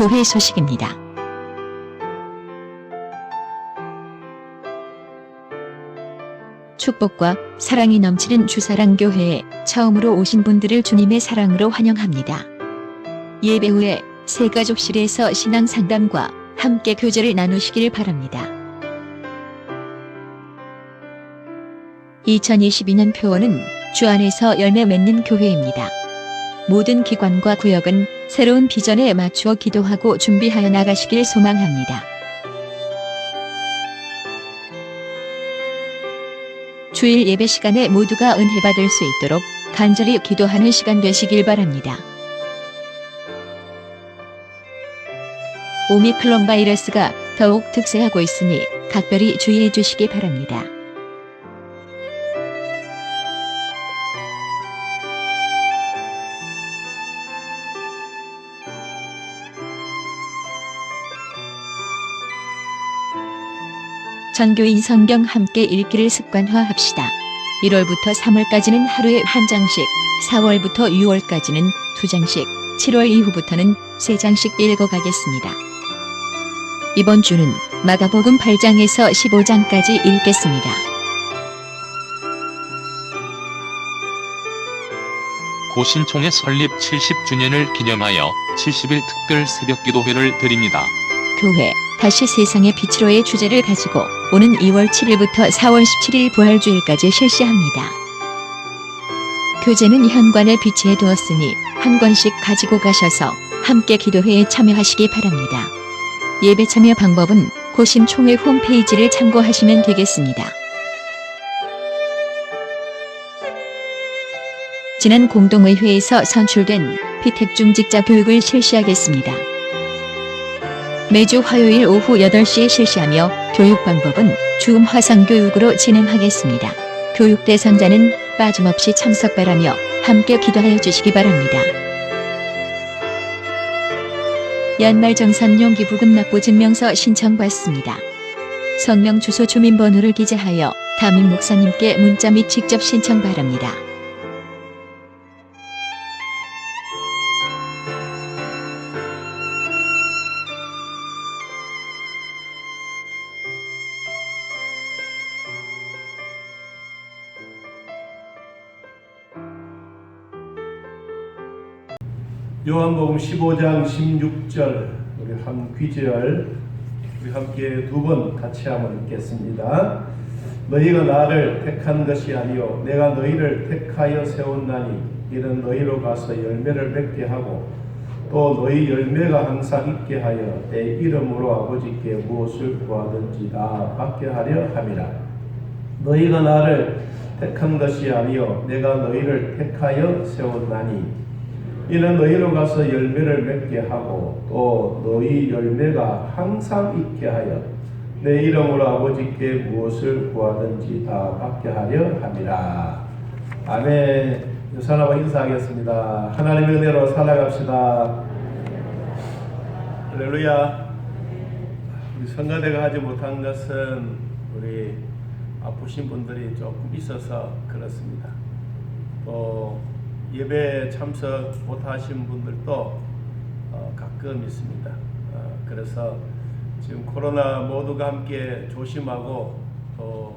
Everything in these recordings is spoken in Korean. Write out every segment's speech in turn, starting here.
교회 소식입니다. 축복과 사랑이 넘치는 주사랑교회에 처음으로 오신 분들을 주님의 사랑으로 환영합니다. 예배 후에 새가족실에서 신앙 상담과 함께 교제를 나누시길 바랍니다. 2022년 표어는 주 안에서 열매 맺는 교회입니다. 모든 기관과 구역은 새로운 비전에 맞추어 기도하고 준비하여 나가시길 소망합니다. 주일 예배 시간에 모두가 은혜 받을 수 있도록 간절히 기도하는 시간 되시길 바랍니다. 오미크론 바이러스가 더욱 특세하고 있으니 각별히 주의해 주시기 바랍니다. 전교인 성경 함께 읽기를 습관화합시다. 1월부터 3월까지는 하루에 한 장씩, 4월부터 6월까지는 2장씩, 7월 이후부터는 3장씩 읽어가겠습니다. 이번 주는 마가복음 8장에서 15장까지 읽겠습니다. 고신총회 설립 70주년을 기념하여 70일 특별 새벽기도회를 드립니다. 교회, 다시 세상의 빛으로의 주제를 가지고 오는 2월 7일부터 4월 17일 부활주일까지 실시합니다. 교재는 현관에 비치해 두었으니 한 권씩 가지고 가셔서 함께 기도회에 참여하시기 바랍니다. 예배 참여 방법은 고심총회 홈페이지를 참고하시면 되겠습니다. 지난 공동의회에서 선출된 피택중직자 교육을 실시하겠습니다. 매주 화요일 오후 8시에 실시하며 교육 방법은 줌 화상교육으로 진행하겠습니다. 교육 대상자는 빠짐없이 참석 바라며 함께 기도하여 주시기 바랍니다. 연말정산용 기부금 납부 증명서 신청받습니다. 성명 주소 주민번호를 기재하여 담임 목사님께 문자 및 직접 신청 바랍니다. 요한복음 15장 16절 우리 한 귀절 우리 함께 두 번 같이 한번 읽겠습니다. 너희가 나를 택한 것이 아니요 내가 너희를 택하여 세웠나니 이는 너희로 가서 열매를 맺게 하고 또 너희 열매가 항상 있게 하여 내 이름으로 아버지께 무엇을 구하든지 다 받게 하려 함이라. 너희가 나를 택한 것이 아니요 내가 너희를 택하여 세웠나니 이는 너희로 가서 열매를 맺게 하고 또 너희 열매가 항상 있게 하여 내 이름으로 아버지께 무엇을 구하든지 다 받게 하려 함이라. 아멘. 유산하고 인사하겠습니다. 하나님의 은혜로 살아갑시다. 할렐루야. 우리 성가대가 하지 못한 것은 우리 아프신 분들이 조금 있어서 그렇습니다. 또 예배 참석 못하신 분들도 가끔 있습니다. 그래서 지금 코로나 모두가 함께 조심하고 또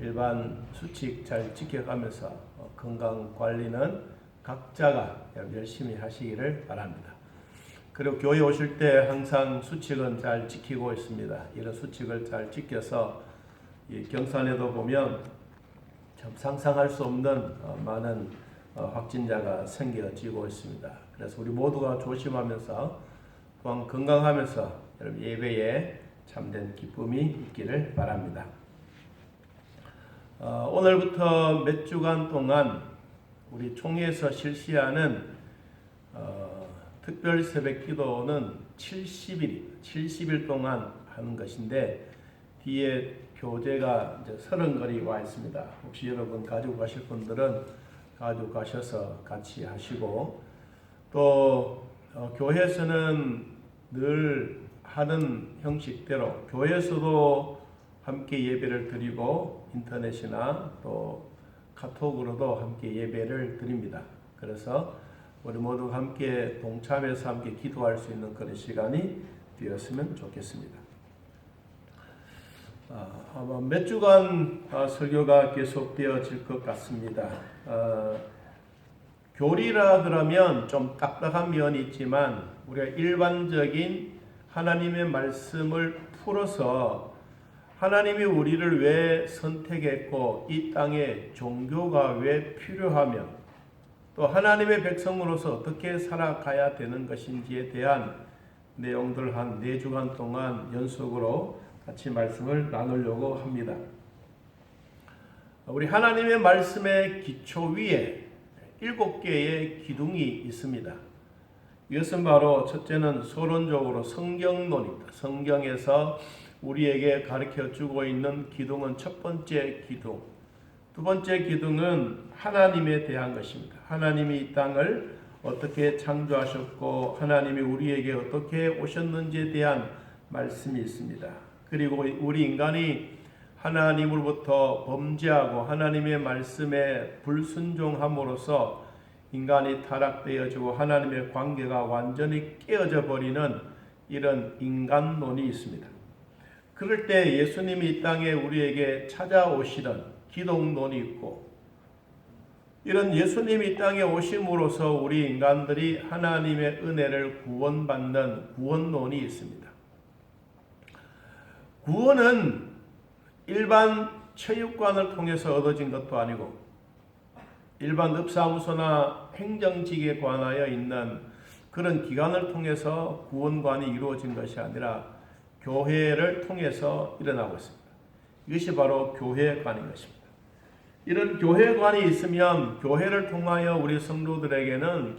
일반 수칙 잘 지켜가면서 건강 관리는 각자가 열심히 하시기를 바랍니다. 그리고 교회 오실 때 항상 수칙은 잘 지키고 있습니다. 이런 수칙을 잘 지켜서 이 경산에도 보면 참 상상할 수 없는 많은 확진자가 생겨지고 있습니다. 그래서 우리 모두가 조심하면서 또한 건강하면서 여러분 예배에 참된 기쁨이 있기를 바랍니다. 오늘부터 몇 주간 동안 우리 총회에서 실시하는 특별 새벽 기도는 70일 동안 하는 것인데 뒤에 교재가 이제 30걸이 와 있습니다. 혹시 여러분 가지고 가실 분들은 가지고 가셔서 같이 하시고 또 교회에서는 늘 하는 형식대로 교회에서도 함께 예배를 드리고 인터넷이나 또 카톡으로도 함께 예배를 드립니다. 그래서 우리 모두 함께 동참해서 함께 기도할 수 있는 그런 시간이 되었으면 좋겠습니다. 아마 몇 주간 설교가 계속되어질 것 같습니다. 교리라 그러면 좀 딱딱한 면이 있지만 우리가 일반적인 하나님의 말씀을 풀어서 하나님이 우리를 왜 선택했고 이 땅에 종교가 왜 필요하며 또 하나님의 백성으로서 어떻게 살아가야 되는 것인지에 대한 내용들 한 4주간 동안 연속으로 같이 말씀을 나누려고 합니다. 우리 하나님의 말씀의 기초 위에 7개의 기둥이 있습니다. 이것은 바로 첫째는 서론적으로 성경론입니다. 성경에서 우리에게 가르쳐주고 있는 기둥은 첫 번째 기둥. 두 번째 기둥은 하나님에 대한 것입니다. 하나님이 이 땅을 어떻게 창조하셨고 하나님이 우리에게 어떻게 오셨는지에 대한 말씀이 있습니다. 그리고 우리 인간이 하나님으로부터 범죄하고 하나님의 말씀에 불순종함으로써 인간이 타락되어지고 하나님의 관계가 완전히 깨어져 버리는 이런 인간론이 있습니다. 그럴 때 예수님이 이 땅에 우리에게 찾아오시던 기독론이 있고 이런 예수님이 이 땅에 오심으로써 우리 인간들이 하나님의 은혜를 구원받는 구원론이 있습니다. 구원은 일반 체육관을 통해서 얻어진 것도 아니고 일반 읍사무소나 행정직에 관하여 있는 그런 기관을 통해서 구원관이 이루어진 것이 아니라 교회를 통해서 일어나고 있습니다. 이것이 바로 교회관인 것입니다. 이런 교회관이 있으면 교회를 통하여 우리 성도들에게는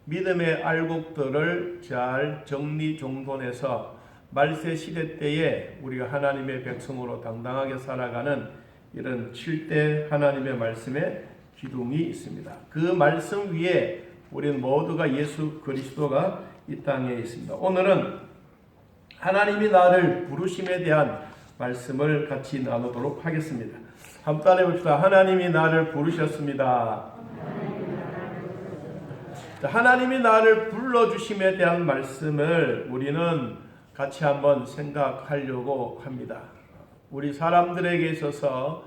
믿음의 알곡들을 잘 정리정돈해서 말세 시대 때에 우리가 하나님의 백성으로 당당하게 살아가는 이런 7대 하나님의 말씀의 기둥이 있습니다. 그 말씀 위에 우리는 모두가 예수 그리스도가 이 땅에 있습니다. 오늘은 하나님이 나를 부르심에 대한 말씀을 같이 나누도록 하겠습니다. 한번 해봅시다. 하나님이 나를 부르셨습니다. 하나님이 나를 불러주심에 대한 말씀을 우리는 같이 한번 생각하려고 합니다. 우리 사람들에게 있어서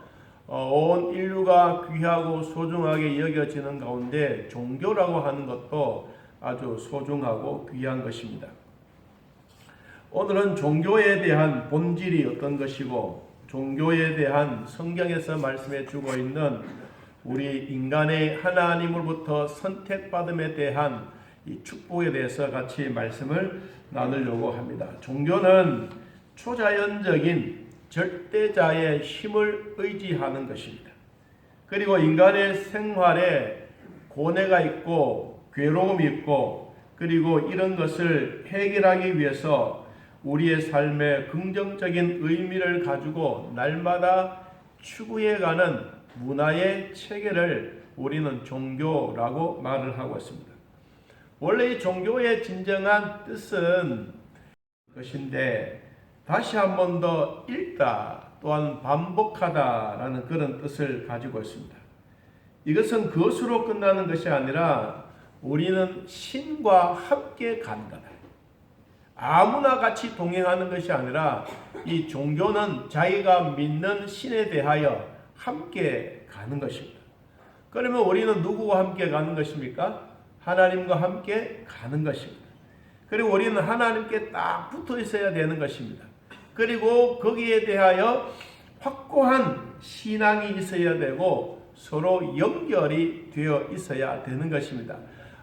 온 인류가 귀하고 소중하게 여겨지는 가운데 종교라고 하는 것도 아주 소중하고 귀한 것입니다. 오늘은 종교에 대한 본질이 어떤 것이고 종교에 대한 성경에서 말씀해 주고 있는 우리 인간의 하나님으로부터 선택받음에 대한 이 축복에 대해서 같이 말씀을 나누려고 합니다. 종교는 초자연적인 절대자의 힘을 의지하는 것입니다. 그리고 인간의 생활에 고뇌가 있고 괴로움이 있고 그리고 이런 것을 해결하기 위해서 우리의 삶에 긍정적인 의미를 가지고 날마다 추구해가는 문화의 체계를 우리는 종교라고 말을 하고 있습니다. 원래 이 종교의 진정한 뜻은 것인데 다시 한 번 더 읽다 또한 반복하다라는 그런 뜻을 가지고 있습니다. 이것은 그것으로 끝나는 것이 아니라 우리는 신과 함께 가는 거다. 아무나 같이 동행하는 것이 아니라 이 종교는 자기가 믿는 신에 대하여 함께 가는 것입니다. 그러면 우리는 누구와 함께 가는 것입니까? 하나님과 함께 가는 것입니다. 그리고 우리는 하나님께 딱 붙어 있어야 되는 것입니다. 그리고 거기에 대하여 확고한 신앙이 있어야 되고 서로 연결이 되어 있어야 되는 것입니다.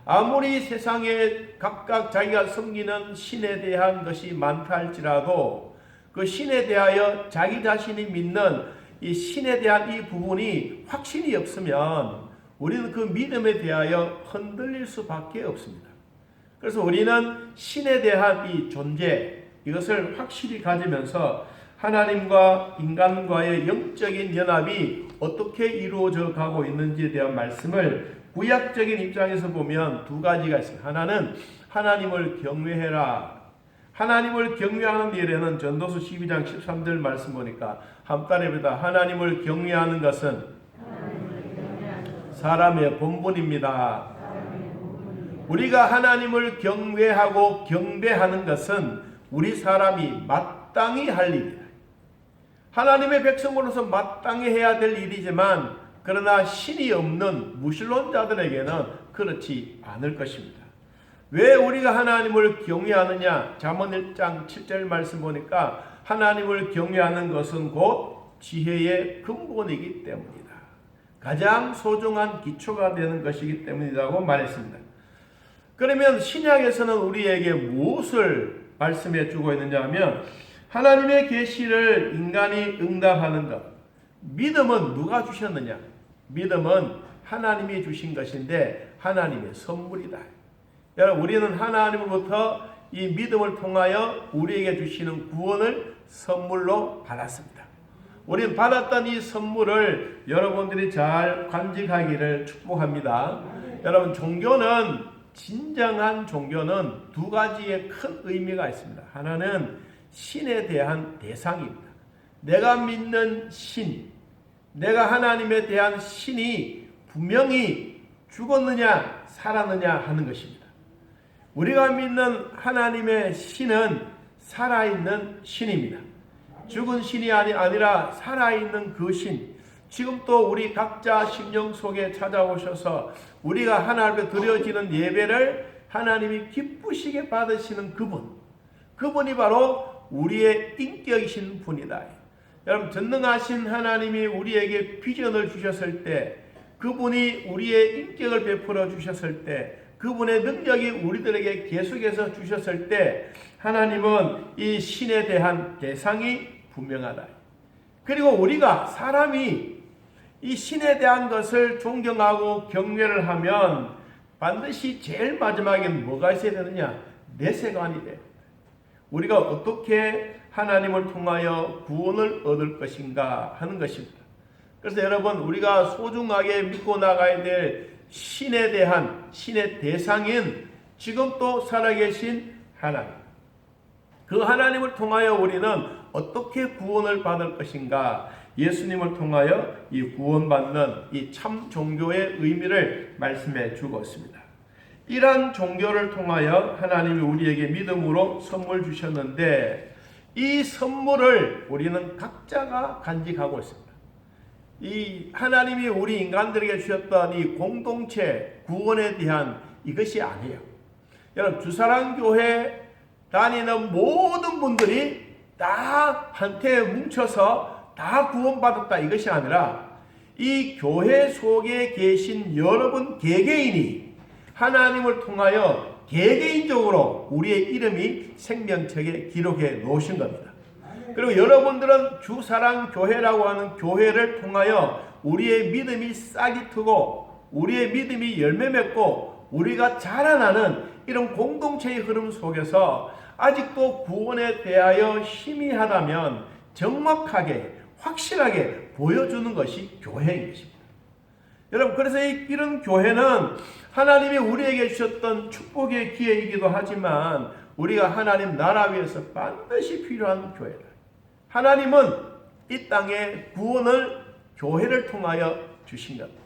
아무리 세상에 각각 자기가 섬기는 신에 대한 것이 많다 할지라도 그 신에 대하여 자기 자신이 믿는 이 신에 대한 이 부분이 확신이 없으면 우리는 그 믿음에 대하여 흔들릴 수밖에 없습니다. 그래서 우리는 신에 대한 이 존재 이것을 확실히 가지면서 하나님과 인간과의 영적인 연합이 어떻게 이루어져 가고 있는지에 대한 말씀을 구약적인 입장에서 보면 두 가지가 있습니다. 하나는 하나님을 경외해라. 하나님을 경외하는 일에는 전도서 12장 13절 말씀 보니까 한달에보다 하나님을 경외하는 것은 사람의 본분입니다. 우리가 하나님을 경외하고 경배하는 것은 우리 사람이 마땅히 할 일이다. 하나님의 백성으로서 마땅히 해야 될 일이지만 그러나 신이 없는 무신론자들에게는 그렇지 않을 것입니다. 왜 우리가 하나님을 경외하느냐? 잠언 1장 7절 말씀 보니까 하나님을 경외하는 것은 곧 지혜의 근본이기 때문이다. 가장 소중한 기초가 되는 것이기 때문이라고 말했습니다. 그러면 신약에서는 우리에게 무엇을 말씀해 주고 있느냐 하면 하나님의 계시를 인간이 응답하는 것. 믿음은 누가 주셨느냐? 믿음은 하나님이 주신 것인데 하나님의 선물이다. 여러분, 우리는 하나님으로부터 이 믿음을 통하여 우리에게 주시는 구원을 선물로 받았습니다. 우리는 받았던 이 선물을 여러분들이 잘 간직하기를 축복합니다. 여러분, 종교는 진정한 종교는 두 가지의 큰 의미가 있습니다. 하나는 신에 대한 대상입니다. 내가 믿는 신, 내가 하나님에 대한 신이 분명히 죽었느냐 살았느냐 하는 것입니다. 우리가 믿는 하나님의 신은 살아있는 신입니다. 죽은 신이 아니라 살아있는 그 신. 지금 또 우리 각자 심령 속에 찾아오셔서 우리가 하나님 앞에 드려지는 예배를 하나님이 기쁘시게 받으시는 그분이 바로 우리의 인격이신 분이다. 여러분, 전능하신 하나님이 우리에게 비전을 주셨을 때, 그분이 우리의 인격을 베풀어 주셨을 때, 그분의 능력이 우리들에게 계속해서 주셨을 때 하나님은 이 신에 대한 대상이 분명하다. 그리고 우리가 사람이 이 신에 대한 것을 존경하고 경외를 하면 반드시 제일 마지막에는 뭐가 있어야 되느냐? 내세관이 돼요. 우리가 어떻게 하나님을 통하여 구원을 얻을 것인가 하는 것입니다. 그래서 여러분, 우리가 소중하게 믿고 나가야 될 신에 대한 신의 대상인 지금 또 살아계신 하나님, 그 하나님을 통하여 우리는 어떻게 구원을 받을 것인가, 예수님을 통하여 이 구원받는 이 참 종교의 의미를 말씀해 주고 있습니다. 이러한 종교를 통하여 하나님이 우리에게 믿음으로 선물 주셨는데 이 선물을 우리는 각자가 간직하고 있습니다. 이 하나님이 우리 인간들에게 주셨던 이 공동체 구원에 대한 이것이 아니에요. 여러분, 주사랑교회 다니는 모든 분들이 다 한테 뭉쳐서 다 구원받았다 이것이 아니라 이 교회 속에 계신 여러분 개개인이 하나님을 통하여 개개인적으로 우리의 이름이 생명책에 기록해 놓으신 겁니다. 그리고 여러분들은 주사랑교회라고 하는 교회를 통하여 우리의 믿음이 싹이 트고 우리의 믿음이 열매 맺고 우리가 자라나는 이런 공동체의 흐름 속에서 아직도 구원에 대하여 희미하다면 정확하게 확실하게 보여주는 것이 교회인 것입니다. 여러분, 그래서 이런 교회는 하나님이 우리에게 주셨던 축복의 기회이기도 하지만 우리가 하나님 나라 위에서 반드시 필요한 교회다. 하나님은 이 땅에 구원을 교회를 통하여 주신 겁니다.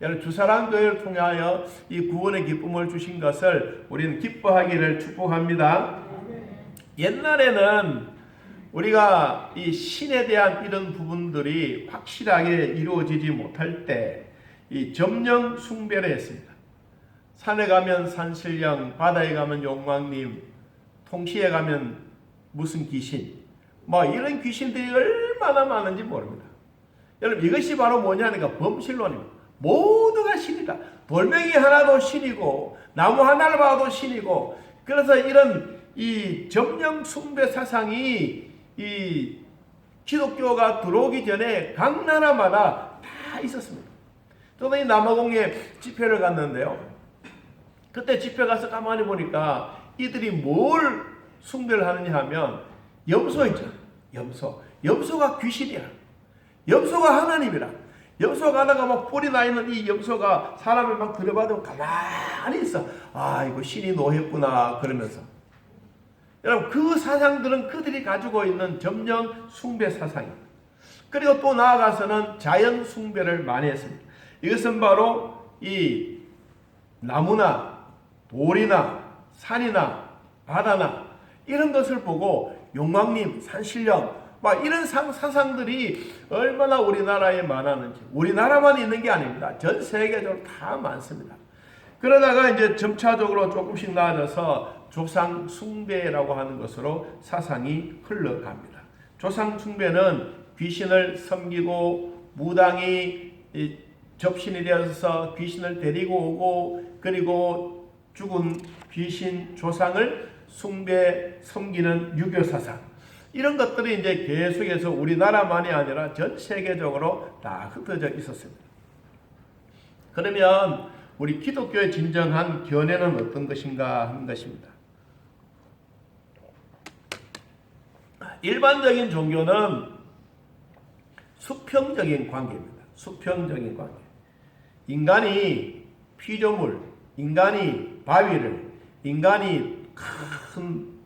여러분, 주사랑교회를 통하여 이 구원의 기쁨을 주신 것을 우리는 기뻐하기를 축복합니다. 옛날에는 우리가 이 신에 대한 이런 부분들이 확실하게 이루어지지 못할 때 이 점령 숭배를 했습니다. 산에 가면 산신령, 바다에 가면 용왕님, 통시에 가면 무슨 귀신, 뭐 이런 귀신들이 얼마나 많은지 모릅니다. 여러분, 이것이 바로 뭐냐니까 범신론입니다. 모두가 신이다. 돌멩이 하나도 신이고 나무 하나를 봐도 신이고, 그래서 이런 이 점령 숭배 사상이 이 기독교가 들어오기 전에 각 나라마다 다 있었습니다. 저도 이 남아공에 집회를 갔는데요. 그때 집회 가서 가만히 보니까 이들이 뭘 숭배를 하느냐 하면 염소 있잖아요. 염소가 귀신이야. 염소가 하나님이라. 염소 가다가 막 뿔이 나 있는 이 염소가 사람을 막 들여받으면 가만히 있어. 아, 이거 신이 노했구나 그러면서. 여러분, 그 사상들은 그들이 가지고 있는 점령 숭배 사상입니다. 그리고 또 나아가서는 자연 숭배를 많이 했습니다. 이것은 바로 이 나무나 돌이나 산이나 바다나 이런 것을 보고 용왕님, 산신령 막 이런 사상들이 얼마나 우리나라에 많았는지, 우리나라만 있는 게 아닙니다. 전 세계적으로 다 많습니다. 그러다가 이제 점차적으로 조금씩 나아져서 조상 숭배라고 하는 것으로 사상이 흘러갑니다. 조상 숭배는 귀신을 섬기고 무당이 접신이 되어서 귀신을 데리고 오고, 그리고 죽은 귀신 조상을 숭배 섬기는 유교 사상, 이런 것들이 이제 계속해서 우리나라만이 아니라 전 세계적으로 다 흩어져 있었습니다. 그러면 우리 기독교의 진정한 견해는 어떤 것인가 하는 것입니다. 일반적인 종교는 수평적인 관계입니다. 수평적인 관계. 인간이 피조물, 인간이 바위를, 인간이 큰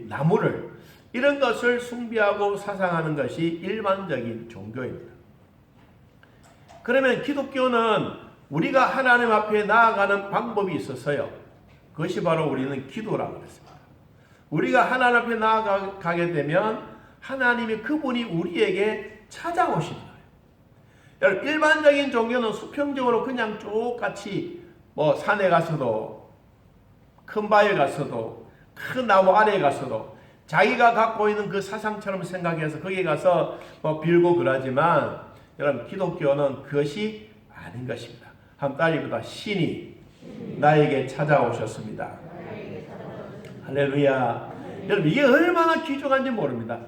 나무를, 이런 것을 숭배하고 사상하는 것이 일반적인 종교입니다. 그러면 기독교는 우리가 하나님 앞에 나아가는 방법이 있었어요. 그것이 바로 우리는 기도라고 했습니다. 우리가 하나님 앞에 나아가게 되면 하나님이 그분이 우리에게 찾아오시는 거예요. 여러분, 일반적인 종교는 수평적으로 그냥 똑같이 산에 가서도, 큰 바위에 가서도, 큰 나무 아래에 가서도 자기가 갖고 있는 그 사상처럼 생각해서 거기에 가서 빌고 그러지만, 여러분, 기독교는 그것이 아닌 것입니다. 한 딸이보다 신이 나에게 찾아오셨습니다. 할렐루야. 여러분, 이게 얼마나 귀중한지 모릅니다.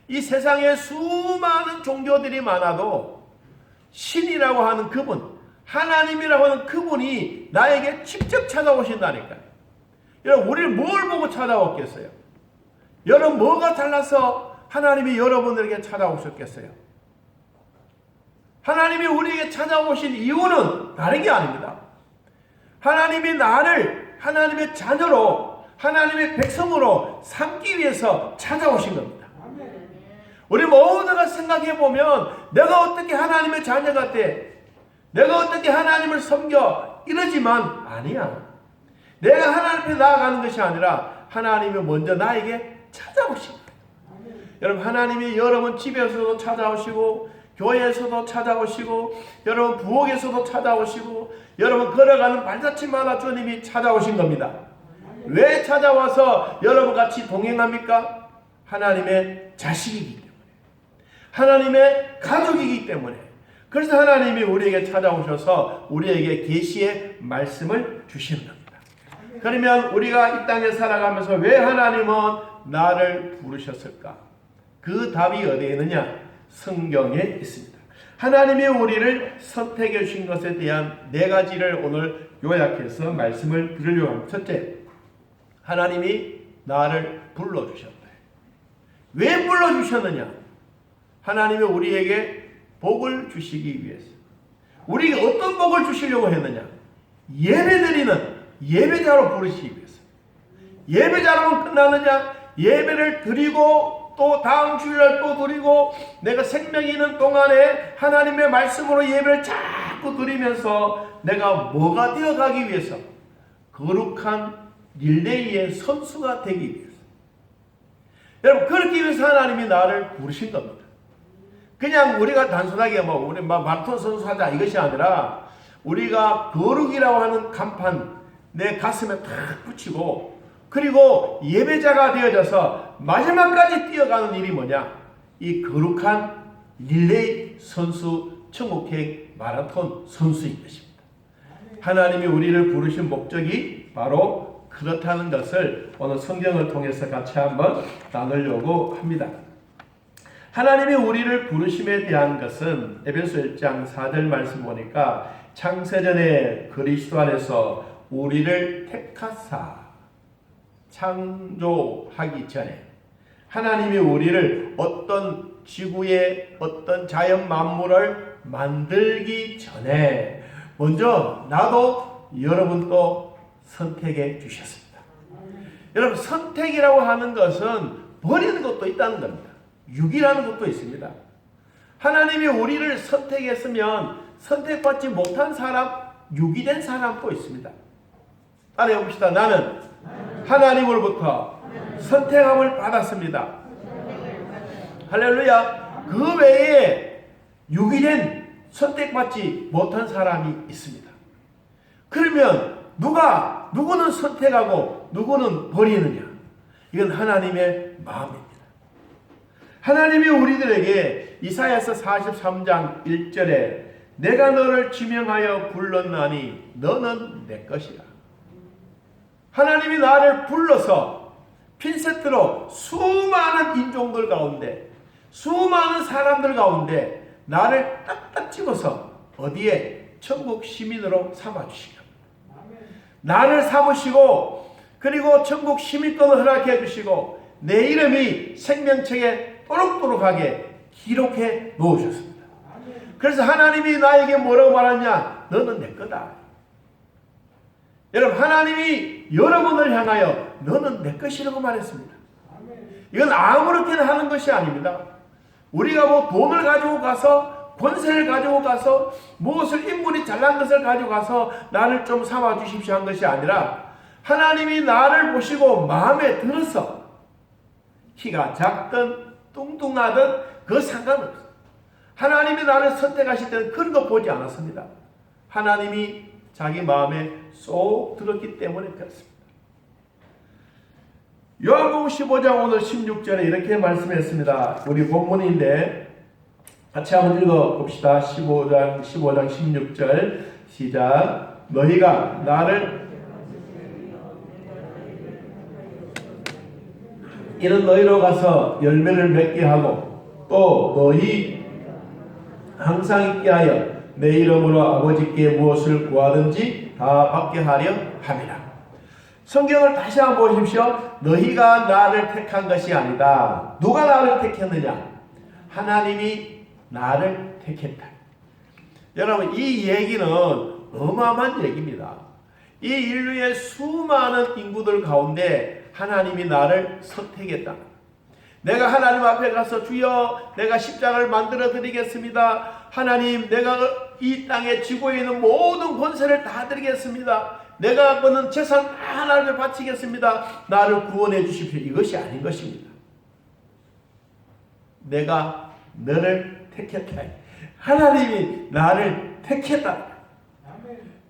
이 세상에 수많은 종교들이 많아도 신이라고 하는 그분, 하나님이라고 하는 그분이 나에게 직접 찾아오신다니까요. 여러분, 우리를 뭘 보고 찾아왔겠어요? 여러분, 뭐가 달라서 하나님이 여러분들에게 찾아오셨겠어요? 하나님이 우리에게 찾아오신 이유는 다른 게 아닙니다. 하나님이 나를 하나님의 자녀로, 하나님의 백성으로 삼기 위해서 찾아오신 겁니다. 우리 모두가 생각해 보면 내가 어떻게 하나님의 자녀가 돼? 내가 어떻게 하나님을 섬겨? 이러지만 아니야. 내가 하나님 앞에 나아가는 것이 아니라 하나님이 먼저 나에게 찾아오신 거예요. 여러분, 하나님이 여러분 집에서도 찾아오시고, 교회에서도 찾아오시고, 여러분 부엌에서도 찾아오시고, 여러분 걸어가는 발자취마다 주님이 찾아오신 겁니다. 왜 찾아와서 여러분 같이 동행합니까? 하나님의 자식이기 때문에, 하나님의 가족이기 때문에. 그래서 하나님이 우리에게 찾아오셔서 우리에게 계시의 말씀을 주시는 겁니다. 그러면 우리가 이 땅에 살아가면서 왜 하나님은 나를 부르셨을까? 그 답이 어디에 있느냐? 성경에 있습니다. 하나님이 우리를 선택해 주신 것에 대한 네 가지를 오늘 요약해서 말씀을 드리려고 합니다. 첫째, 하나님이 나를 불러주셨다. 왜 불러주셨느냐? 하나님이 우리에게 복을 주시기 위해서. 우리에게 어떤 복을 주시려고 했느냐? 예배드리는 예배자로 부르시기 위해서. 예배자로만 끝나느냐? 예배를 드리고 또 다음 주일날 또 드리고, 내가 생명이 있는 동안에 하나님의 말씀으로 예배를 자꾸 드리면서 내가 뭐가 되어가기 위해서? 거룩한 릴레이의 선수가 되기 위해서. 여러분, 그렇기 위해서 하나님이 나를 부르신 겁니다. 그냥 우리가 단순하게 우리 마라톤 선수 하자 이것이 아니라, 우리가 거룩이라고 하는 간판 내 가슴에 탁 붙이고, 그리고 예배자가 되어져서 마지막까지 뛰어가는 일이 뭐냐? 이 거룩한 릴레이 선수, 천국행 마라톤 선수인 것입니다. 하나님이 우리를 부르신 목적이 바로 그렇다는 것을 오늘 성경을 통해서 같이 한번 나누려고 합니다. 하나님이 우리를 부르심에 대한 것은 에베소 1장 4절 말씀 보니까, 창세전에 그리스도 안에서 우리를 택하사 창조하기 전에, 하나님이 우리를 어떤 지구의 어떤 자연 만물을 만들기 전에 먼저 나도 여러분도 선택해 주셨습니다. 여러분, 선택이라고 하는 것은 버리는 것도 있다는 겁니다. 유기라는 것도 있습니다. 하나님이 우리를 선택했으면 선택받지 못한 사람, 유기된 사람도 있습니다. 따라해봅시다. 나는 하나님으로부터 선택함을 받았습니다. 할렐루야. 그 외에 유기된 선택받지 못한 사람이 있습니다. 그러면 누구는 선택하고 누구는 버리느냐? 이건 하나님의 마음입니다. 하나님이 우리들에게 이사야서 43장 1절에 내가 너를 지명하여 불렀나니 너는 내 것이라. 하나님이 나를 불러서 핀셋으로 수많은 인종들 가운데, 수많은 사람들 가운데 나를 딱딱 집어서 어디에? 천국 시민으로 삼아주시고, 나를 삼으시고, 그리고 천국 시민권을 허락해 주시고, 내 이름이 생명책에 또록또록하게 기록해 놓으셨습니다. 그래서 하나님이 나에게 뭐라고 말하냐? 너는 내 거다. 여러분, 하나님이 여러분을 향하여 너는 내 것이라고 말했습니다. 이건 아무렇게나 하는 것이 아닙니다. 우리가 뭐 돈을 가지고 가서, 권세를 가지고 가서, 무엇을 인물이 잘난 것을 가지고 가서 나를 좀 삼아 주십시오 한 것이 아니라, 하나님이 나를 보시고 마음에 들어서 키가 작든 뚱뚱하든 그 상관없어요. 하나님이 나를 선택하실 때는 그런 거 보지 않았습니다. 하나님이 자기 마음에 쏙 들었기 때문에 그렇습니다. 요한복음 15장 오늘 16절에 이렇게 말씀했습니다. 우리 본문인데 같이 한번 읽어봅시다. 15장 16절 시작. 너희가 나를 이는 너희로 가서 열매를 맺게 하고 또 너희 항상 있게 하여 내 이름으로 아버지께 무엇을 구하든지 다 받게 하려 함이라. 성경을 다시 한번 보십시오. 너희가 나를 택한 것이 아니다. 누가 나를 택했느냐? 하나님이 나를 택했다. 여러분, 이 얘기는 어마어마한 얘기입니다. 이 인류의 수많은 인구들 가운데 하나님이 나를 선택했다. 내가 하나님 앞에 가서 주여 내가 십자가를 만들어 드리겠습니다. 하나님, 내가 이 땅에 지구에 있는 모든 권세를 다 드리겠습니다. 내가 거는 재산 다 하나님께 바치겠습니다. 나를 구원해 주십시오. 이것이 아닌 것입니다. 내가 너를 택했다. 하나님이 나를 택했다.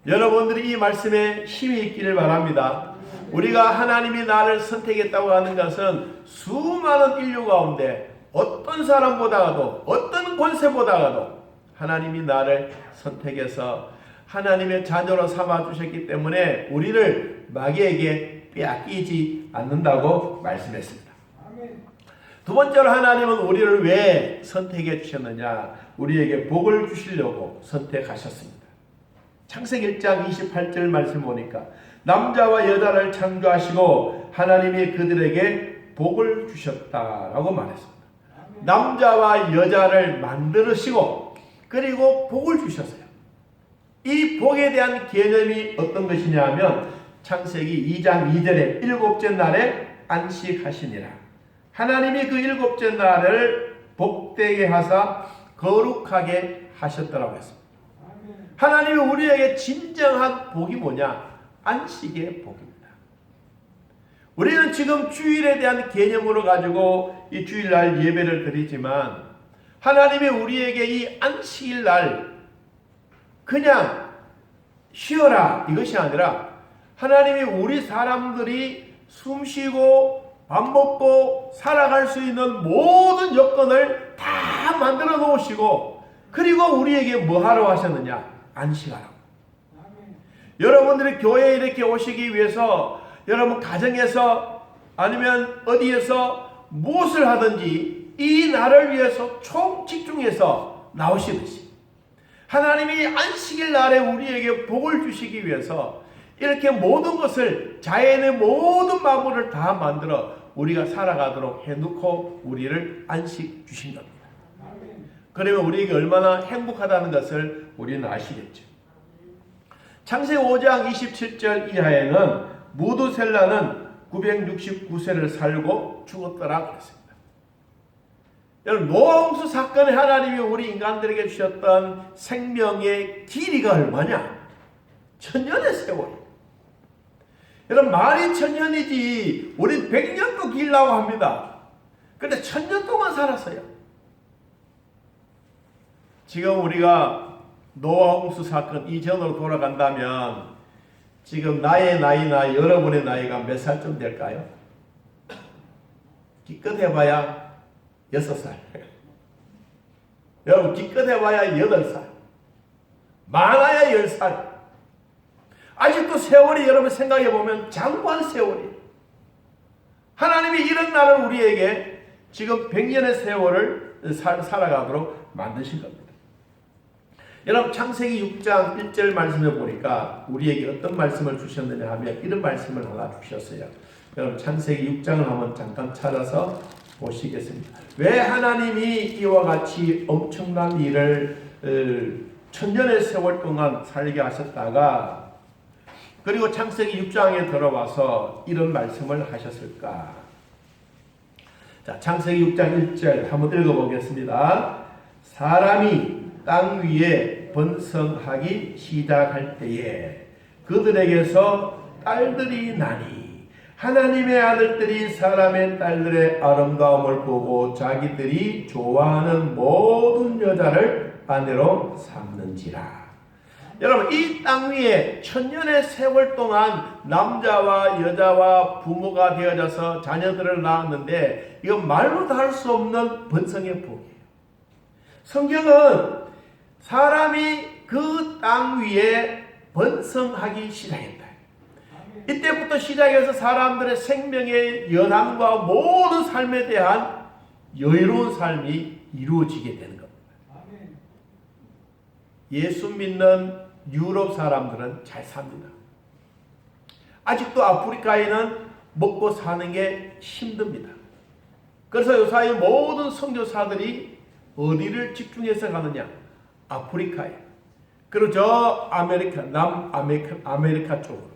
여러분들이 이 말씀에 힘이 있기를 바랍니다. 우리가 하나님이 나를 선택했다고 하는 것은 수많은 인류 가운데 어떤 사람보다도 어떤 권세보다도 하나님이 나를 선택해서 하나님의 자녀로 삼아주셨기 때문에 우리를 마귀에게 빼앗기지 않는다고 말씀했습니다. 두 번째로 하나님은 우리를 왜 선택해 주셨느냐? 우리에게 복을 주시려고 선택하셨습니다. 창세기 1장 28절 말씀 보니까 남자와 여자를 창조하시고 하나님이 그들에게 복을 주셨다라고 말했습니다. 남자와 여자를 만드시고 그리고 복을 주셨어요. 이 복에 대한 개념이 어떤 것이냐 하면 창세기 2장 2절에 일곱째 날에 안식하시니라. 하나님이 그 일곱째 날을 복되게 하사 거룩하게 하셨다라고 했습니다. 하나님이 우리에게 진정한 복이 뭐냐? 안식의 복입니다. 우리는 지금 주일에 대한 개념으로 가지고 이 주일날 예배를 드리지만 하나님이 우리에게 이 안식일 날 그냥 쉬어라 이것이 아니라 하나님이 우리 사람들이 숨쉬고 밥 먹고 살아갈 수 있는 모든 여건을 다 만들어 놓으시고 그리고 우리에게 뭐 하러 하셨느냐? 안식하라고. 여러분들이 교회에 이렇게 오시기 위해서 여러분 가정에서 아니면 어디에서 무엇을 하든지 이 날을 위해서 총 집중해서 나오시듯이 하나님이 안식일 날에 우리에게 복을 주시기 위해서 이렇게 모든 것을 자연의 모든 만물을 다 만들어 우리가 살아가도록 해놓고 우리를 안식 주신 겁니다. 그러면 우리에게 얼마나 행복하다는 것을 우리는 아시겠죠. 창세기 5장 27절 이하에는 무두셀라는 969세를 살고 죽었더라 그랬습니다. 여러분, 노아 홍수 사건에 하나님이 우리 인간들에게 주셨던 생명의 길이가 얼마냐? 천년의 세월. 여러분 말이 천년이지 우리 100년도 길라고 합니다. 그런데 1000년 동안 살았어요. 지금 우리가 노아 홍수 사건 이전으로 돌아간다면 지금 나의 나이나 여러분의 나이가 몇 살쯤 될까요? 기껏 해봐야 6살. 여러분 기껏 해봐야 8살. 많아야 10살. 아직도 세월이 여러분 생각해보면 장관 세월이에요. 하나님이 이런 날을 우리에게 지금 100년의 세월을 살아가도록 만드신 겁니다. 여러분 창세기 6장 1절 말씀을 보니까 우리에게 어떤 말씀을 주셨느냐 하면 이런 말씀을 하나 주셨어요. 여러분 창세기 6장을 한번 잠깐 찾아서 보시겠습니다. 왜 하나님이 이와 같이 엄청난 일을 천년의 세월 동안 살게 하셨다가 그리고 창세기 6장에 들어와서 이런 말씀을 하셨을까? 자, 창세기 6장 1절 한번 읽어보겠습니다. 사람이 땅 위에 번성하기 시작할 때에 그들에게서 딸들이 나니 하나님의 아들들이 사람의 딸들의 아름다움을 보고 자기들이 좋아하는 모든 여자를 아내로 삼는지라. 여러분 이 땅 위에 천년의 세월 동안 남자와 여자와 부모가 되어져서 자녀들을 낳았는데 이건 말로 다 할 수 없는 번성의 복이에요. 성경은 사람이 그 땅 위에 번성하기 시작했다. 이때부터 시작해서 사람들의 생명의 연함과 모든 삶에 대한 여유로운 삶이 이루어지게 되는 겁니다. 예수 믿는 유럽 사람들은 잘 삽니다. 아직도 아프리카에는 먹고 사는 게 힘듭니다. 그래서 요사이 모든 선교사들이 어디를 집중해서 가느냐? 아프리카에. 그리고 저 남아메리카 쪽으로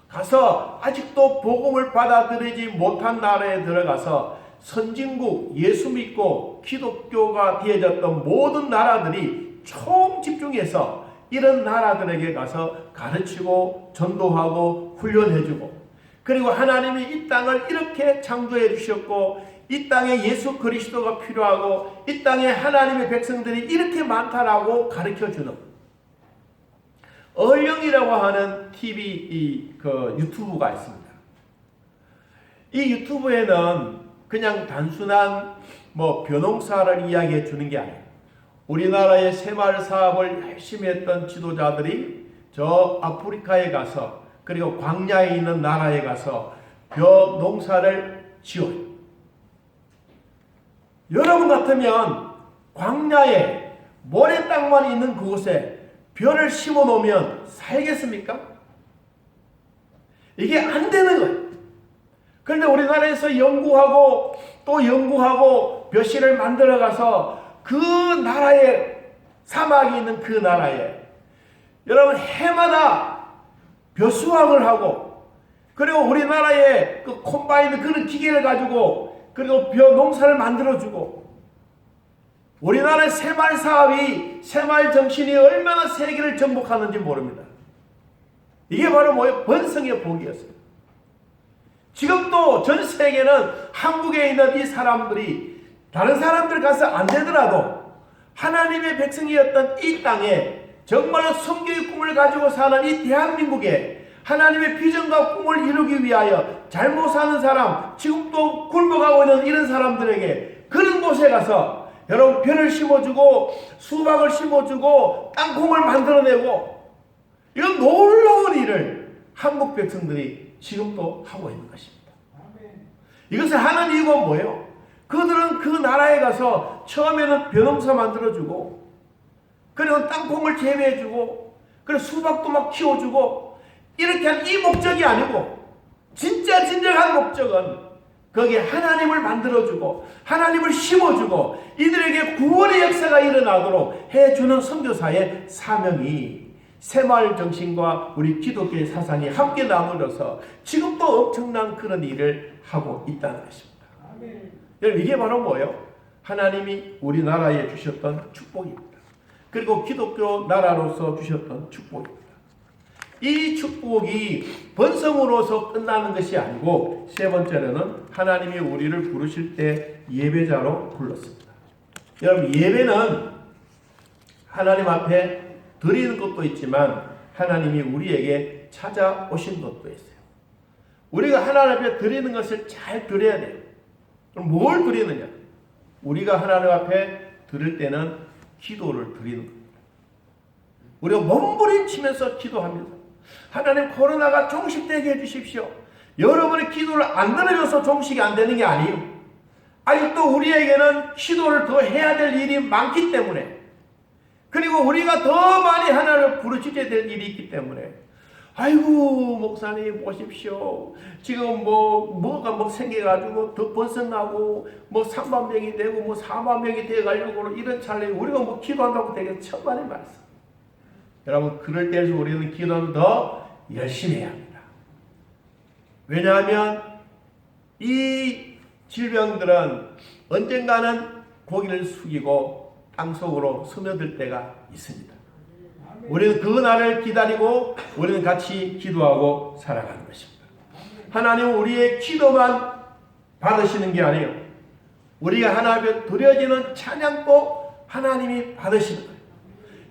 가서 아직도 복음을 받아들이지 못한 나라에 들어가서 선진국 예수 믿고 기독교가 되어졌던 모든 나라들이 총 집중해서 이런 나라들에게 가서 가르치고 전도하고 훈련해주고 그리고 하나님이 이 땅을 이렇게 창조해 주셨고 이 땅에 예수 그리스도가 필요하고 이 땅에 하나님의 백성들이 이렇게 많다라고 가르쳐주는 얼령이라고 하는 TV 유튜브가 있습니다. 이 유튜브에는 그냥 단순한 벼농사를 이야기해 주는 게 아니에요. 우리나라의 새마을 사업을 열심히 했던 지도자들이 저 아프리카에 가서 그리고 광야에 있는 나라에 가서 벼 농사를 지어요. 여러분 같으면 광야에 모래 땅만 있는 그곳에 벼를 심어 놓으면 살겠습니까? 이게 안 되는 거예요. 그런데 우리나라에서 연구하고 또 연구하고 벼씨를 만들어 가서 그 나라에 사막이 있는 그 나라에 여러분 해마다 벼수확을 하고 그리고 우리나라에 그 콤바인 그런 기계를 가지고 그리고 벼 농사를 만들어주고 우리나라의 새마을 사업이 새마을 정신이 얼마나 세계를 정복하는지 모릅니다. 이게 바로 뭐예요? 번성의 복이었어요. 지금도 전 세계는 한국에 있는 이 사람들이 다른 사람들 가서 안 되더라도 하나님의 백성이었던 이 땅에 정말로 성경의 꿈을 가지고 사는 이 대한민국에 하나님의 비전과 꿈을 이루기 위하여 잘못 사는 사람, 지금도 굶어가고 있는 이런 사람들에게 그런 곳에 가서 여러분 벼를 심어주고 수박을 심어주고 땅콩을 만들어내고 이런 놀라운 일을 한국 백성들이 지금도 하고 있는 것입니다. 이것을 하는 이유가 뭐예요? 그들은 그 나라에 가서 처음에는 벼농사 만들어주고 그리고 땅콩을 재배해주고 그리고 수박도 막 키워주고 이렇게 한 이 목적이 아니고 진짜 진정한 목적은 거기에 하나님을 만들어주고 하나님을 심어주고 이들에게 구원의 역사가 일어나도록 해주는 선교사의 사명이 새마을 정신과 우리 기독교의 사상이 함께 나누어서 지금도 엄청난 그런 일을 하고 있다는 것입니다. 여러분 이게 바로 뭐예요? 하나님이 우리나라에 주셨던 축복입니다. 그리고 기독교 나라로서 주셨던 축복입니다. 이 축복이 번성으로서 끝나는 것이 아니고 세 번째로는 하나님이 우리를 부르실 때 예배자로 불렀습니다. 여러분, 예배는 하나님 앞에 드리는 것도 있지만 하나님이 우리에게 찾아오신 것도 있어요. 우리가 하나님 앞에 드리는 것을 잘 드려야 돼요. 그럼 뭘 드리느냐? 우리가 하나님 앞에 드릴 때는 기도를 드리는 겁니다. 우리가 몸부림치면서 기도합니다. 하나님, 코로나가 종식되게 해주십시오. 여러분의 기도를 안 들으면서 종식이 안 되는 게 아니에요. 아직도 우리에게는 기도를 더 해야 될 일이 많기 때문에, 그리고 우리가 더 많이 하나님을 부르짖게 될 일이 있기 때문에, 아이고 목사님 보십시오. 지금 뭐가 생겨가지고 더 번성나고 3만 명이 되고 4만 명이 돼가지고 이런 찰나에 우리가 기도한다고 되게 천만의 말씀. 여러분, 그럴 때에서 우리는 기도는 더 열심히 해야 합니다. 왜냐하면 이 질병들은 언젠가는 고개를 숙이고 땅속으로 스며들 때가 있습니다. 우리는 그 날을 기다리고 우리는 같이 기도하고 살아가는 것입니다. 하나님은 우리의 기도만 받으시는 게 아니에요. 우리가 하나님 앞에 드려지는 찬양도 하나님이 받으시는 거예요.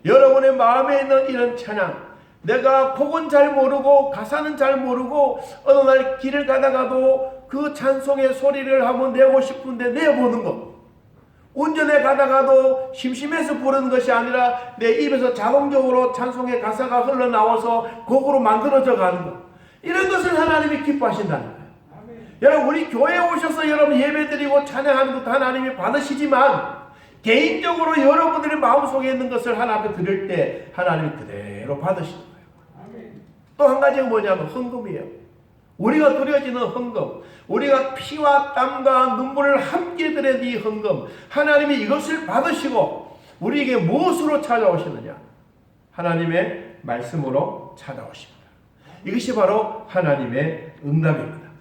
여러분의 마음에 있는 이런 찬양, 내가 곡은 잘 모르고 가사는 잘 모르고 어느 날 길을 가다가도 그 찬송의 소리를 한번 내고 싶은데 내보는 것, 운전에 가다가도 심심해서 부르는 것이 아니라 내 입에서 자동적으로 찬송의 가사가 흘러나와서 곡으로 만들어져 가는 것, 이런 것을 하나님이 기뻐하신다는 거예요. 여러분, 우리 교회에 오셔서 여러분 예배드리고 찬양하는 것도 하나님이 받으시지만 개인적으로 여러분들의 마음속에 있는 것을 하나님 앞에 드릴 때 하나님이 그대로 받으시는 거예요. 또 한 가지가 뭐냐면 헌금이에요. 우리가 드려지는 헌금, 우리가 피와 땀과 눈물을 함께 드린 이 헌금, 하나님이 이것을 받으시고 우리에게 무엇으로 찾아오시느냐? 하나님의 말씀으로 찾아오십니다. 이것이 바로 하나님의 응답입니다.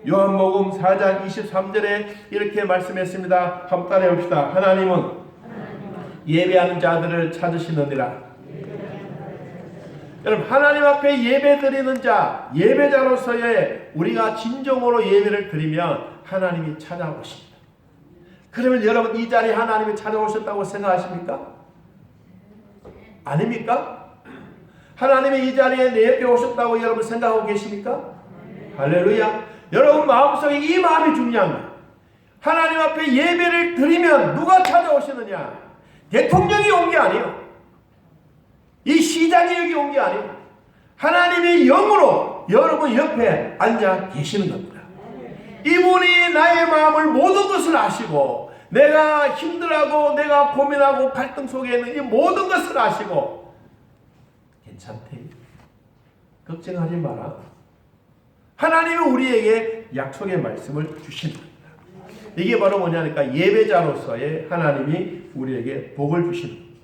요한복음 4장 23절에 이렇게 말씀했습니다. 한번 따라해 봅시다. 하나님은 예배하는 자들을 찾으시느니라. 여러분, 하나님 앞에 예배 드리는 자, 예배자로서의 우리가 진정으로 예배를 드리면 하나님이 찾아오십니다. 그러면 여러분, 이 자리에 하나님이 찾아오셨다고 생각하십니까? 아닙니까? 하나님이 이 자리에 내 옆에 오셨다고 여러분 생각하고 계십니까? 할렐루야. 여러분 마음속에 이 마음이 중요한 거예요. 하나님 앞에 예배를 드리면 누가 찾아오시느냐? 대통령이 온 게 아니에요. 이 시장이 여기 온 게 아니에요. 하나님의 영으로 여러분 옆에 앉아 계시는 겁니다. 이분이 나의 마음을 모든 것을 아시고, 내가 힘들어하고 내가 고민하고 갈등 속에 있는 이 모든 것을 아시고, 괜찮대, 걱정하지 마라, 하나님은 우리에게 약속의 말씀을 주신다. 이게 바로 뭐냐니까 예배자로서의 하나님이 우리에게 복을 주시는 겁니다.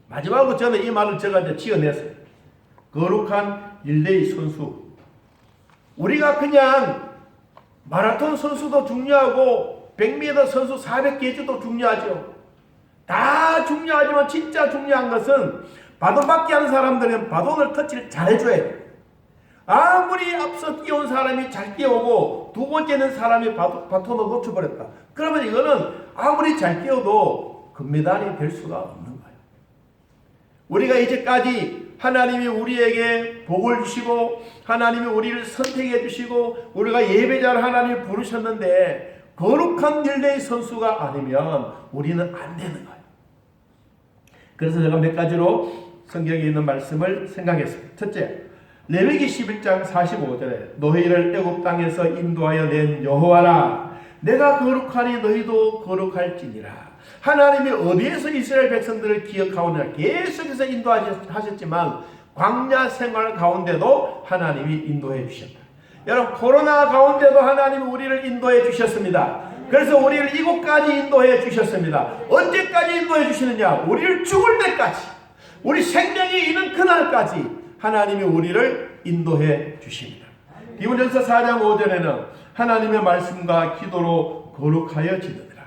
마지막으로 저는 이 말을 제가 이제 지어냈어요. 거룩한 릴레이 선수. 우리가 그냥 마라톤 선수도 중요하고 100m 선수 400개주도 중요하죠. 다 중요하지만 진짜 중요한 것은 바톤받기 하는 사람들은 바톤을 터치를 잘해줘야 돼요. 아무리 앞서 뛰어온 사람이 잘 뛰어오고 두 번째는 사람이 바톤을 놓쳐버렸다, 그러면 이거는 아무리 잘 뛰어도 금메달이 될 수가 없는 거예요. 우리가 이제까지 하나님이 우리에게 복을 주시고 하나님이 우리를 선택해 주시고 우리가 예배자를 하나님이 부르셨는데 거룩한 릴레이 선수가 아니면 우리는 안 되는 거예요. 그래서 제가 몇 가지로 성경에 있는 말씀을 생각했습니다. 첫째, 레위기 11장 45절에 너희를 애굽 땅에서 인도하여 낸 여호와라, 내가 거룩하니 너희도 거룩할지니라. 하나님이 어디에서 이스라엘 백성들을 기억하오느냐, 계속해서 인도하셨지만 광야 생활 가운데도 하나님이 인도해 주셨다. 여러분, 코로나 가운데도 하나님이 우리를 인도해 주셨습니다. 그래서 우리를 이곳까지 인도해 주셨습니다. 언제까지 인도해 주시느냐? 우리를 죽을 때까지, 우리 생명이 있는 그날까지 하나님이 우리를 인도해 주십니다. 디모데전서 4장 5절에는 하나님의 말씀과 기도로 거룩하여 지느니라.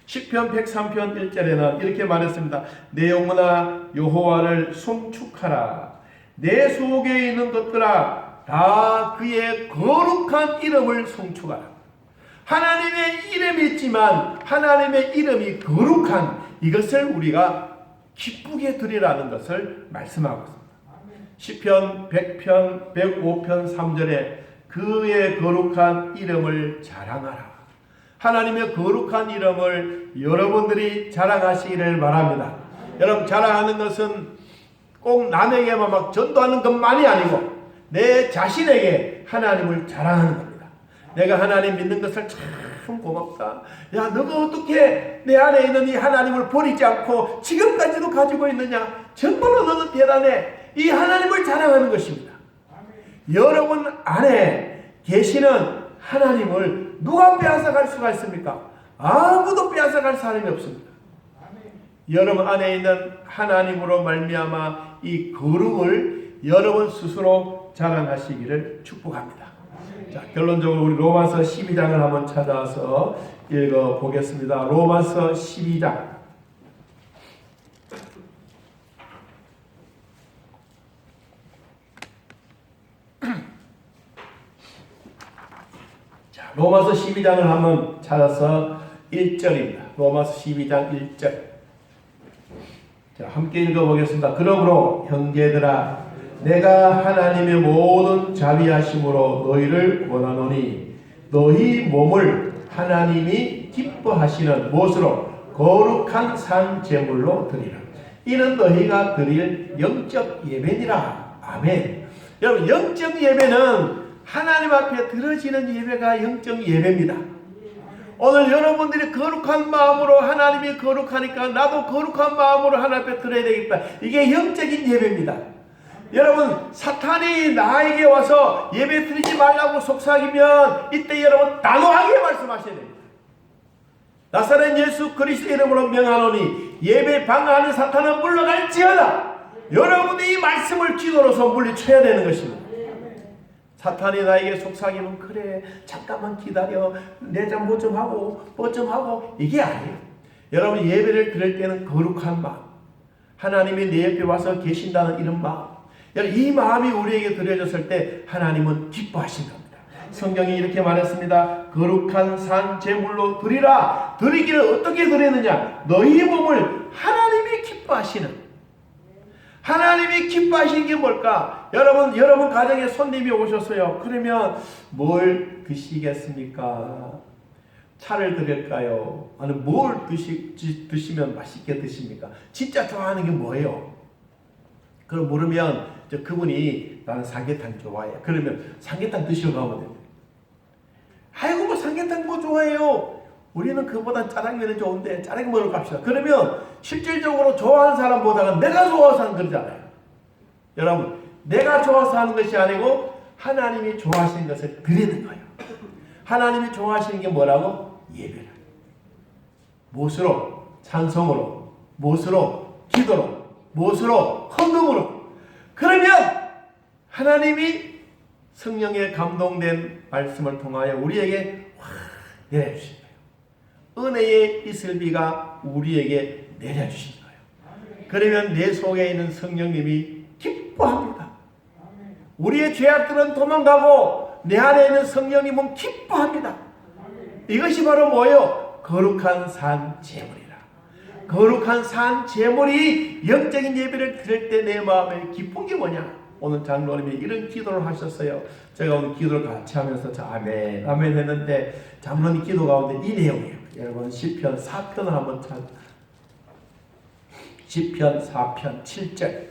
시편 103편 1절에는 이렇게 말했습니다. 내 영혼아 여호와를 송축하라. 내 속에 있는 것들아 다 그의 거룩한 이름을 송축하라. 하나님의 이름이 있지만 하나님의 이름이 거룩한 이것을 우리가 기쁘게 드리라는 것을 말씀하고 있습니다. 시편 100편 105편 3절에 그의 거룩한 이름을 자랑하라. 하나님의 거룩한 이름을 여러분들이 자랑하시기를 바랍니다. 여러분, 자랑하는 것은 꼭 남에게만 막 전도하는 것만이 아니고 내 자신에게 하나님을 자랑하는 겁니다. 내가 하나님 믿는 것을 참 고맙다. 야, 너가 어떻게 내 안에 있는 이 하나님을 버리지 않고 지금까지도 가지고 있느냐. 정말로 너는 대단해. 이 하나님을 자랑하는 것입니다. 여러분 안에 계시는 하나님을 누가 빼앗아갈 수가 있습니까? 아무도 빼앗아갈 사람이 없습니다. 여러분 안에 있는 하나님으로 말미암아 이 거룩을 여러분 스스로 자랑하시기를 축복합니다. 자, 결론적으로 우리 로마서 12장을 한번 찾아서 읽어보겠습니다. 로마서 12장. 자, 로마서 12장을 한번 찾아서 1절입니다. 로마서 12장 1절. 자, 함께 읽어보겠습니다. 그러므로 형제들아, 내가 하나님의 모든 자비하심으로 너희를 권하노니 너희 몸을 하나님이 기뻐하시는 무엇으로? 거룩한 산 제물로 드리라. 이는 너희가 드릴 영적 예배니라. 아멘. 여러분, 영적 예배는 하나님 앞에 드려지는 예배가 영적 예배입니다. 오늘 여러분들이 거룩한 마음으로 하나님이 거룩하니까 나도 거룩한 마음으로 하나님 앞에 드려야 되겠다. 이게 영적인 예배입니다. 여러분, 사탄이 나에게 와서 예배 드리지 말라고 속삭이면 이때 여러분 단호하게 말씀하셔야 됩니다. 나사렛 예수 그리스도 이름으로 명하노니 예배 방해하는 사탄은 물러갈지어다. 여러분이 이 말씀을 기도로서 물리쳐야 되는 것입니다. 사탄이 나에게 속삭이면 그래 잠깐만 기다려 내자 뭐 좀 하고 이게 아니에요. 여러분 예배를 드릴 때는 거룩한 마음, 하나님이 내 옆에 와서 계신다는 이런 마음, 이 마음이 우리에게 드려졌을 때 하나님은 기뻐하신 겁니다. 성경이 이렇게 말했습니다. 거룩한 산 제물로 드리라. 드리기를 어떻게 드리느냐? 너희 몸을 하나님이 기뻐하시는, 하나님이 기뻐하시는 게 뭘까? 여러분 가정에 손님이 오셨어요. 그러면 뭘 드시겠습니까? 차를 드릴까요? 아니면 뭘 드시면 맛있게 드십니까? 진짜 좋아하는 게 뭐예요? 그럼 물으면 그분이 나는 삼계탕 좋아해. 그러면 삼계탕 드시러 가면 됩니다. 아이고 뭐 삼계탕 뭐 좋아해요? 우리는 그보다 짜장면이 좋은데 짜장면 먹으러 갑시다. 그러면 실질적으로 좋아하는 사람보다는 내가 좋아서 하는 거잖아요. 여러분, 내가 좋아서 하는 것이 아니고 하나님이 좋아하시는 것을 드리는 거예요. 하나님이 좋아하시는 게 뭐라고? 예배를. 무엇으로? 찬송으로. 무엇으로? 기도로. 무엇으로? 헌금으로. 그러면 하나님이 성령에 감동된 말씀을 통하여 우리에게 확 내려주신 거예요. 은혜의 이슬비가 우리에게 내려주신 거예요. 그러면 내 속에 있는 성령님이 기뻐합니다. 우리의 죄악들은 도망가고 내 안에 있는 성령님은 기뻐합니다. 이것이 바로 뭐예요? 거룩한 산 제물이라. 거룩한 산 제물이 영적인 예배를 드릴 때 내 마음에 기쁜 게 뭐냐? 오늘 장로님이 이런 기도를 하셨어요. 제가 오늘 기도를 같이 하면서 아멘 아멘 했는데 장로님 기도 가운데 이 내용이에요. 여러분 시편 4편을 한번 찾아. 시편 4편 7절.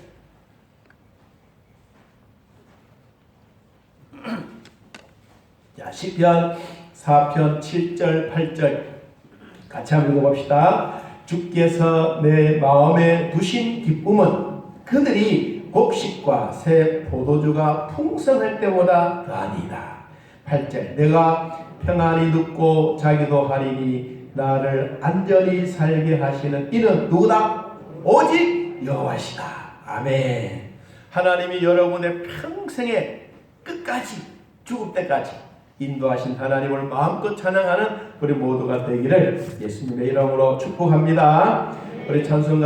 자, 시편 4편 7절 8절 같이 한번 읽어봅시다. 주께서 내 마음에 두신 기쁨은 그들이 곡식과 새 포도주가 풍성할 때보다 더하니이다. 8절 내가 평안히 눕고 자기도 하리니 나를 안전히 살게 하시는 이는 누구다? 오직 여호와시다. 아멘. 하나님이 여러분의 평생에 끝까지 죽을 때까지 인도하신 하나님을 마음껏 찬양하는 우리 모두가 되기를 예수님의 이름으로 축복합니다. 우리 찬송가